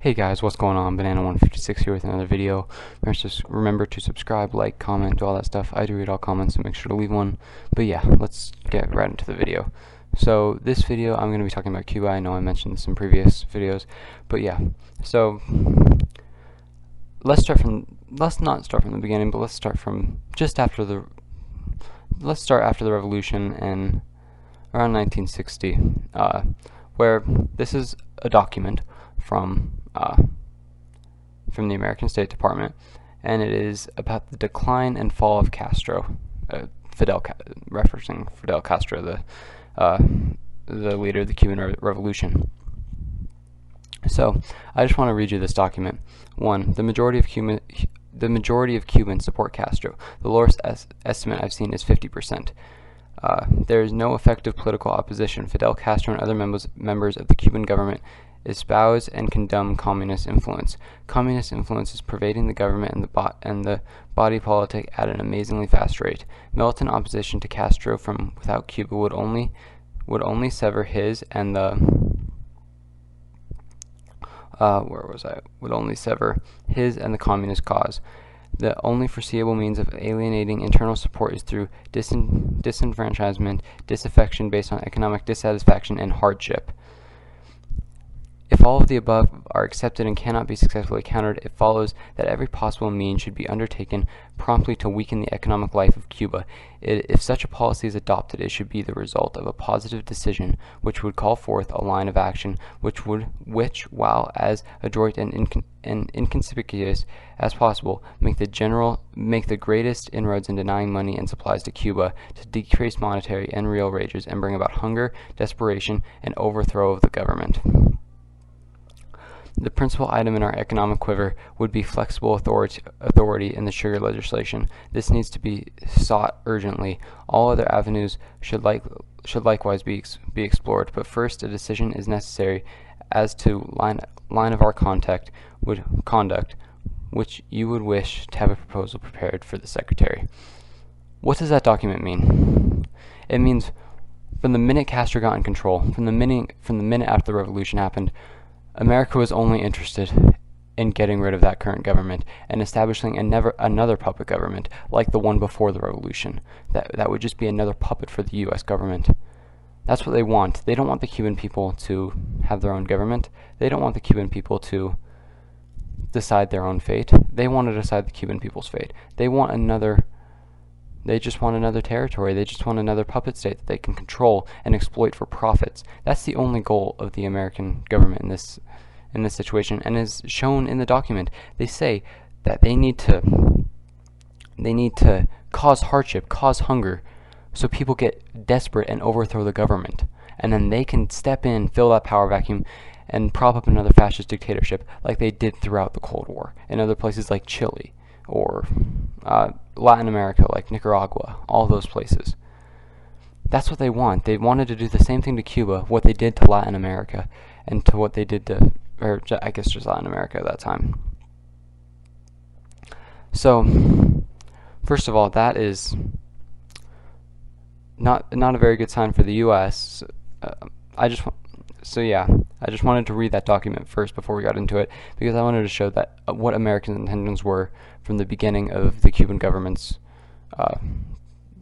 Hey guys, what's going on? Banana156 here with another video. Remember to subscribe, like, comment, do all that stuff. I do read all comments, so make sure to leave one. But yeah, let's get right into the video. So this video, I'm going to be talking about Cuba. I know I mentioned this in previous videos, but yeah. So let's not start from the beginning, but let's start after the revolution in around 1960, where this is a document from the American State Department, and it is about the decline and fall of Castro, referencing Fidel Castro, the leader of the Cuban Revolution. So I just want to read you this document. 1. The majority of Cubans support Castro. The lowest estimate I've seen is 50%. There is no effective political opposition. Fidel Castro and other members of the Cuban government espouse and condemn communist influence. Communist influence is pervading the government and the body politic at an amazingly fast rate. Militant opposition to Castro from without Cuba would only sever his and the would only sever his and the communist cause. The only foreseeable means of alienating internal support is through disenfranchisement, disaffection based on economic dissatisfaction, and hardship. If all of the above are accepted and cannot be successfully countered, it follows that every possible means should be undertaken promptly to weaken the economic life of Cuba. If such a policy is adopted, it should be the result of a positive decision, which would call forth a line of action which, while as adroit and inconspicuous as possible, make the greatest inroads in denying money and supplies to Cuba, to decrease monetary and real wages, and bring about hunger, desperation, and overthrow of the government. The principal item in our economic quiver would be flexible authority in the sugar legislation. This needs to be sought urgently. All other avenues should likewise be explored, but first a decision is necessary as to line of our conduct, which you would wish to have a proposal prepared for the Secretary. What does that document mean? It means from the minute Castro got in control, from the minute after the revolution happened, America was only interested in getting rid of that current government and establishing another puppet government like the one before the revolution. That would just be another puppet for the U.S. government. That's what they want. They don't want the Cuban people to have their own government. They don't want the Cuban people to decide their own fate. They want to decide the Cuban people's fate. They just want another territory. They just want another puppet state that they can control and exploit for profits. That's the only goal of the American government in this situation, and is shown in the document. They say that they need to cause hardship, cause hunger, so people get desperate and overthrow the government, and then they can step in, fill that power vacuum, and prop up another fascist dictatorship like they did throughout the Cold War in other places like Chile or Latin America, like Nicaragua, all those places. That's what they want. They wanted to do the same thing to Cuba, what they did to Latin America, and to what they did to, or I guess just Latin America at that time. So, first of all, that is not a very good sign for the U.S. I just wanted to read that document first before we got into it, because I wanted to show that what American intentions were from the beginning of the Cuban government's,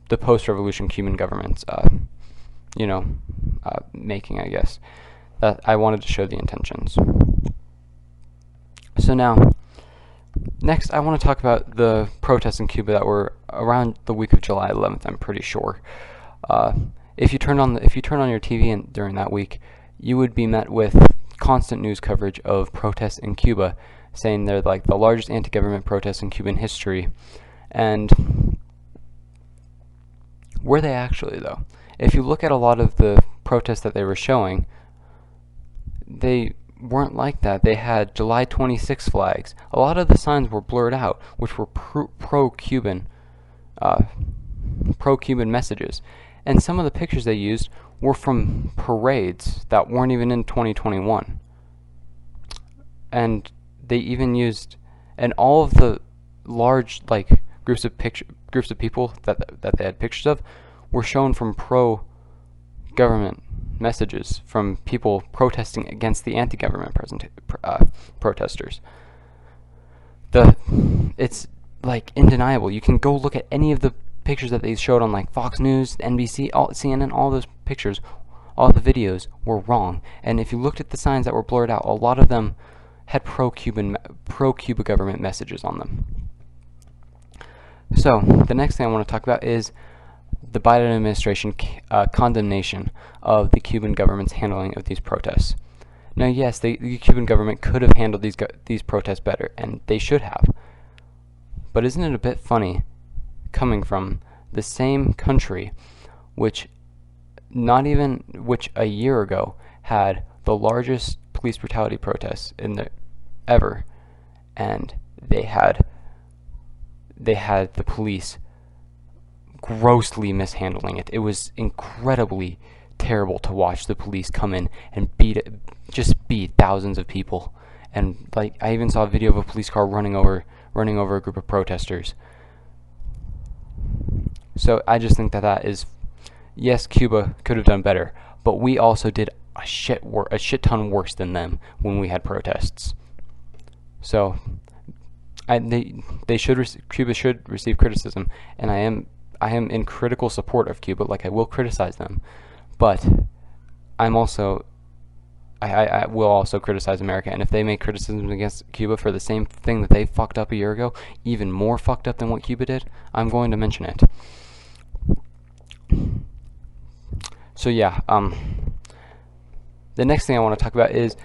the post-revolution Cuban government's, making, I guess. That I wanted to show the intentions. So now, next I want to talk about the protests in Cuba that were around the week of July 11th. I'm pretty sure. If you turn on your TV during that week, you would be met with constant news coverage of protests in Cuba, saying they're like the largest anti-government protests in Cuban history. And were they actually, though? If you look at a lot of the protests that they were showing, they weren't like that. They had July 26 flags. A lot of the signs were blurred out, which were pro-Cuban messages. And some of the pictures they used were from parades that weren't even in 2021. And they even used, and all of the large groups of people that they had pictures of were shown from pro-government messages from people protesting against the anti-government protesters. It's like undeniable. You can go look at any of the pictures that they showed on like Fox News, NBC, CNN, all those pictures, all the videos were wrong. And if you looked at the signs that were blurred out, a lot of them had pro-Cuba government messages on them. So the next thing I want to talk about is the Biden administration condemnation of the Cuban government's handling of these protests. Now, yes, the Cuban government could have handled these protests better, and they should have. But isn't it a bit funny coming from the same country which a year ago had the largest police brutality protests ever, and they had the police grossly mishandling it. It was incredibly terrible to watch the police come in and beat thousands of people. And like, I even saw a video of a police car running over a group of protesters. So I just think that is, yes, Cuba could have done better, but we also did a shit ton worse than them when we had protests. So Cuba should receive criticism, and I am in critical support of Cuba. Like, I will criticize them, but I will also criticize America. And if they make criticisms against Cuba for the same thing that they fucked up a year ago, even more fucked up than what Cuba did, I'm going to mention it. So yeah, the next thing I want to talk about is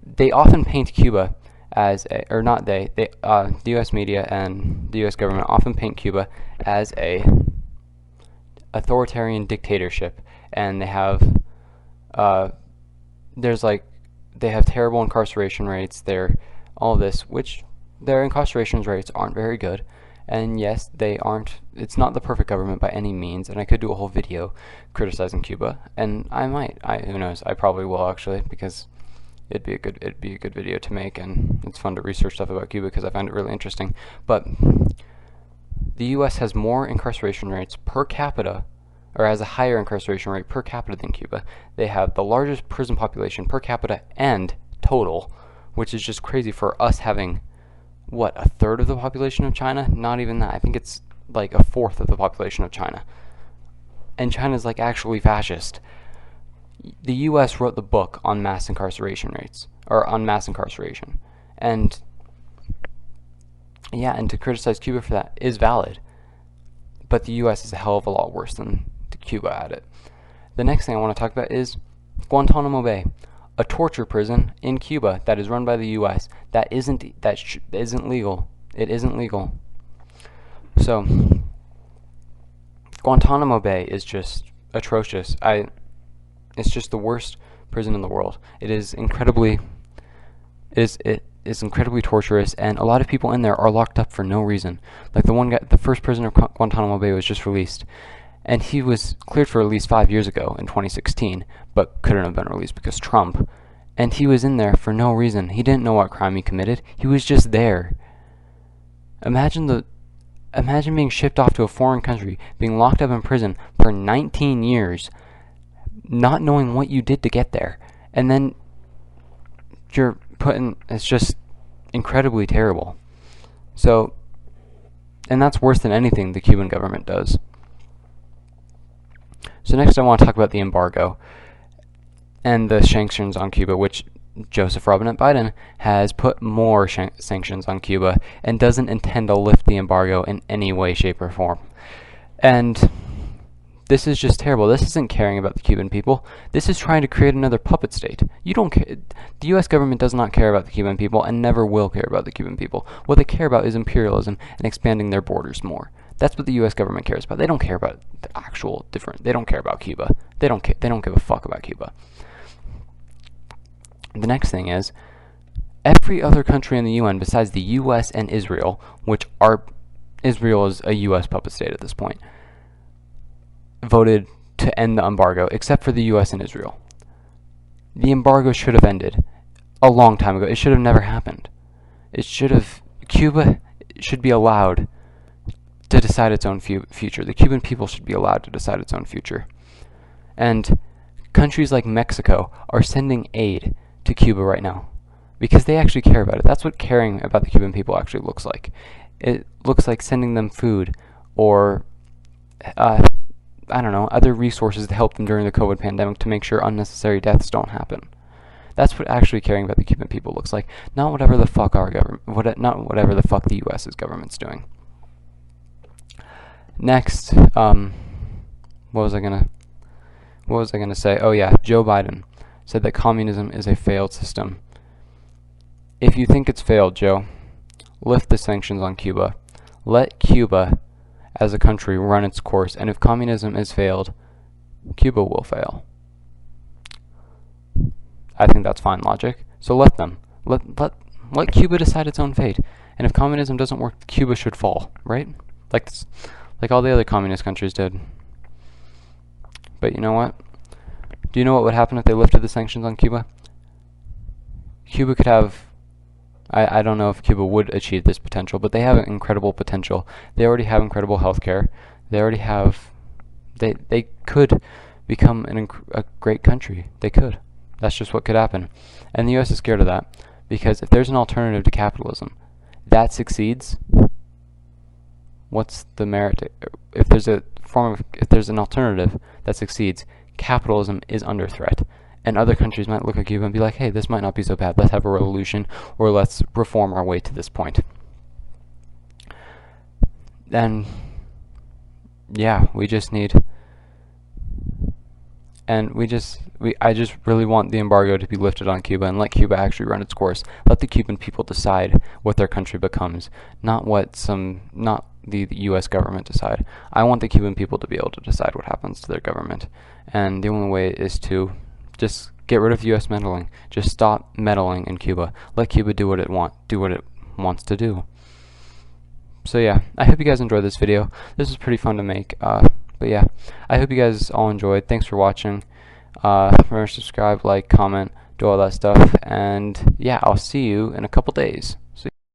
they often paint Cuba as the U.S. media and the U.S. government often paint Cuba as a authoritarian dictatorship, and they have terrible incarceration rates. Which their incarceration rates aren't very good. And yes, it's not the perfect government by any means, and I could do a whole video criticizing Cuba, and who knows, I probably will actually, because it'd be a good video to make, and it's fun to research stuff about Cuba because I find it really interesting. But the US has more incarceration rates per capita, or has a higher incarceration rate per capita than Cuba. They have the largest prison population per capita and total, which is just crazy for us having, what, a third of the population of China? Not even that. I think it's like a fourth of the population of China. And China's like actually fascist. The US wrote the book on mass incarceration rates, or on mass incarceration. And yeah, and to criticize Cuba for that is valid. But the US is a hell of a lot worse than Cuba at it. The next thing I want to talk about is Guantanamo Bay, a torture prison in Cuba that is run by the U.S. that isn't legal. It isn't legal. So Guantanamo Bay is just atrocious. It's just the worst prison in the world. It is incredibly torturous, and a lot of people in there are locked up for no reason. Like the one guy, the first prisoner of Guantanamo Bay was just released, and he was cleared for release 5 years ago in 2016, but couldn't have been released because Trump. And he was in there for no reason. He didn't know what crime he committed. He was just there. Imagine being shipped off to a foreign country, being locked up in prison for 19 years, not knowing what you did to get there, and then it's just incredibly terrible. So, and that's worse than anything the Cuban government does. So next I want to talk about the embargo and the sanctions on Cuba, which Joseph Robinette Biden has put more sanctions on Cuba and doesn't intend to lift the embargo in any way, shape, or form. And this is just terrible. This isn't caring about the Cuban people. This is trying to create another puppet state. You don't care. The U.S. government does not care about the Cuban people and never will care about the Cuban people. What they care about is imperialism and expanding their borders more. That's what the U.S. government cares about. They don't care about they don't care about Cuba. They don't give a fuck about Cuba. The next thing is, every other country in the UN besides the U.S. and Israel, Israel is a U.S. puppet state at this point, voted to end the embargo, except for the U.S. and Israel. The embargo should have ended a long time ago. It should have never happened. Cuba should be allowed to decide its own future. The Cuban people should be allowed to decide its own future. And Countries like Mexico are sending aid to Cuba right now because they actually care about it. That's what caring about the Cuban people actually looks like. It looks like sending them food or, I don't know, other resources to help them during the COVID pandemic to make sure unnecessary deaths don't happen. That's what actually caring about the Cuban people looks like. Not whatever the fuck our government, not whatever the fuck the U.S.'s government's doing. Next, what was I gonna say? Oh yeah, Joe Biden said that communism is a failed system. If you think it's failed, Joe, lift the sanctions on Cuba. Let Cuba, as a country, run its course. And if communism is failed, Cuba will fail. I think that's fine logic. So let them. Let Cuba decide its own fate. And if communism doesn't work, Cuba should fall, right? Like all the other communist countries did. But you know what? Do you know what would happen if they lifted the sanctions on Cuba? Cuba could have... I don't know if Cuba would achieve this potential, but they have an incredible potential. They already have incredible healthcare. They already have... They could become a great country. They could. That's just what could happen. And the U.S. is scared of that, because if there's an alternative to capitalism that succeeds, what's the merit? If there's an alternative that succeeds, capitalism is under threat. And other countries might look at Cuba and be like, hey, this might not be so bad. Let's have a revolution, or let's reform our way to this point. And yeah, I just really want the embargo to be lifted on Cuba and let Cuba actually run its course. Let the Cuban people decide what their country becomes, not the U.S. government decide. I want the Cuban people to be able to decide what happens to their government. And the only way is to just get rid of U.S. meddling. Just stop meddling in Cuba. Let Cuba do what it wants to do. So yeah, I hope you guys enjoyed this video. This was pretty fun to make. But yeah, I hope you guys all enjoyed. Thanks for watching. Remember to subscribe, like, comment, do all that stuff. And yeah, I'll see you in a couple days.